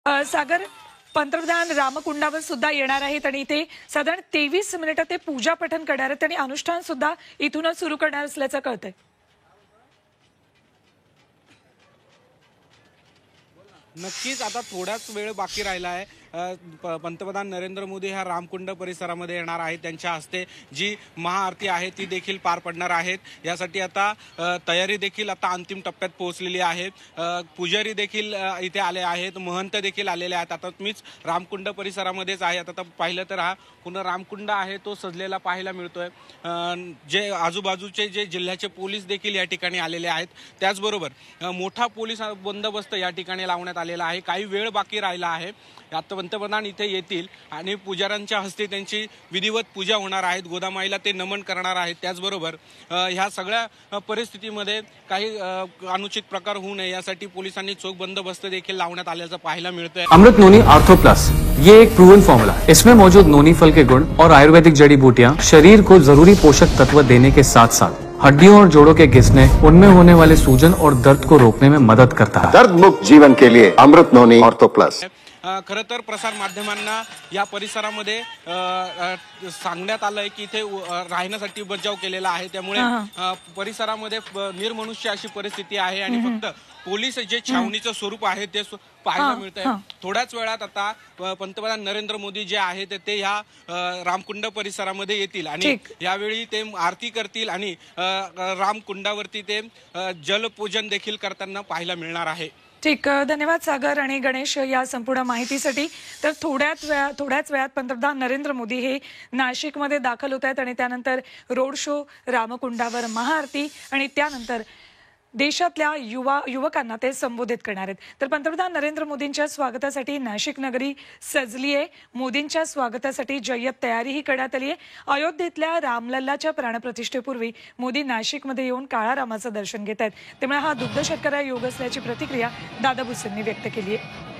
सागर, पंतप्रधान रामकुंडावर सुद्धा येणार आहेत आणि इथे साधारण 23 मिनिटं ते पूजा पठण करणार आहेत आणि अनुष्ठान सुद्धा इथूनच सुरू करणार असल्याचं कळतंय। नक्कीच आता थोडाच वेळ बाकी राहिला आहे। पंतप्रधान नरेंद्र मोदी ह्या रामकुंड परिसरामध्ये येणार आहेत। त्यांच्या हस्ते जी महाआरती आहे ती देखील पार पडणार आहेत। यासाठी आता तयारी देखील आता अंतिम टप्प्यात पोहोचलेली आहे। पुजारी देखील इथे आले आहेत, महंत देखील आलेले आहेत। आता मीच रामकुंड परिसरामध्येच आहे। आता पाहिलं तर हा पूर्ण रामकुंड आहे तो सजलेला पाहायला मिळतोय। जे आजूबाजूचे जे जिल्ह्याचे पोलीस देखील या ठिकाणी आलेले आहेत। त्याचबरोबर मोठा पोलीस बंदोबस्त या ठिकाणी लावण्यात आलेला आहे। काही वेळ बाकी राहिला आहे। आता पंतप्रधान इथे येतील आणि पुजाऱ्यांच्या हस्ते त्यांची विधिवत पूजा होणार आहे। गोदामाईला ते नमन करणार आहेत। त्याचबरोबर ह्या सगळ्या परिस्थितीमध्ये काही अनुचित प्रकार होऊ नये यासाठी पोलिसांनी चोख बंदोबस्त देखील लावण्यात आल्याचं पाहायला मिळतंय। अमृत नोनी आर्थो प्लस, ये एक प्रूवन फॉर्मूला है। इसमें मौजूद नोनी फल के गुण और आयुर्वेदिक जड़ी बूटियां शरीर को जरूरी पोषक तत्व देने के साथ साथ हड्डियों और जोड़ों के घिसने, उनमें होने वाले सूजन और दर्द को रोकने में मदद करता है। दर्द मुक्त जीवन के लिए अमृत नोनी आर्थो प्लस। खरं तर प्रसार माध्यमांना या परिसरामध्ये सांगण्यात आलंय की इथे राहण्यासाठी बचाव केलेला आहे। त्यामुळे परिसरामध्ये निर्मनुष्य अशी परिस्थिती आहे आणि फक्त पोलीस जे छावणीचं स्वरूप आहे ते पाहायला मिळतंय। थोड्याच वेळात आता पंतप्रधान नरेंद्र मोदी जे आहेत ते ह्या रामकुंड परिसरामध्ये येतील आणि यावेळी ते आरती करतील आणि रामकुंडावरती ते जलपूजन देखील करताना पाहायला मिळणार आहे। ठीक, धन्यवाद सागर आणि गणेश या संपूर्ण माहितीसाठी। तर थोड्याच वेळात पंतप्रधान नरेंद्र मोदी हे नाशिकमध्ये दाखल होत आहेत आणि त्यानंतर रोड शो, रामकुंडावर महाआरती आणि त्यानंतर देशातल्या युवकांना ते संबोधित करणार आहेत। तर पंतप्रधान नरेंद्र मोदींच्या स्वागतासाठी नाशिक नगरी सजली आहे। मोदींच्या स्वागतासाठी जय्यत तयारीही करण्यात आली आहे। अयोध्येतल्या रामलल्लाच्या प्राणप्रतिष्ठेपूर्वी मोदी नाशिकमध्ये येऊन काळा रामाचं दर्शन घेत आहेत। त्यामुळे हा दुग्ध शर्करा योग असल्याची प्रतिक्रिया दादा भुसेंनी व्यक्त केली आहे।